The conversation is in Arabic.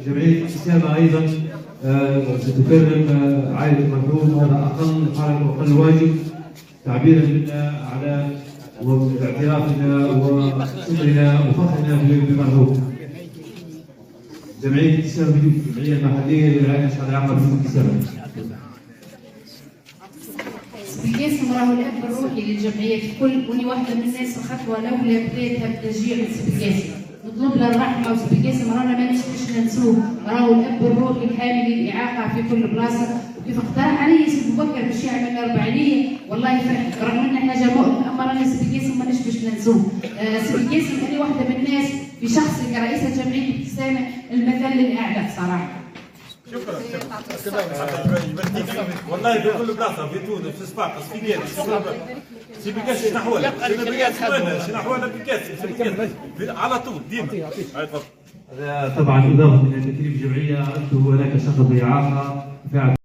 جمعية الابتسامة أيضا ستكرم عائلة المرحوم، هذا أقل واجب تعبيرا منا على واعترافنا وصدرنا وفخرنا بالمرحوم. جمعية الابتسامة الجمعية المحلية للرعاية العامة بالابتسامة. بالقسم راهو الاب الروحي للجمعيه الكل، وني واحده من الناس الخطوه الاولى بديتها بتشجيع سبيكاسم، نطلب له الرحمه وسبيكاسم رانا ما نقدرش ننسوه، راهو الاب الروحي الحامل للاعاقه في كل بلاصه، وكيف اقترح علي سي ابو بكر باش يعمل اربعينيه والله فرحت، رغم ان حاجه مؤلمه اما رانا سبيكاسم ما باش ننسوه. سبيكاسم انا واحده من الناس في شخصي كرئيسه جمعيه الابتسامه المثل الاعلى بصراحه. شكرا. والله في كل بلاصه في تونس في صفاقس في كاس في بكاس شنحوله شنحوله بكاس على طول ديما. هذا طبعا اضافه الى تكريم الجمعيه انتم هناك شخص باعاقه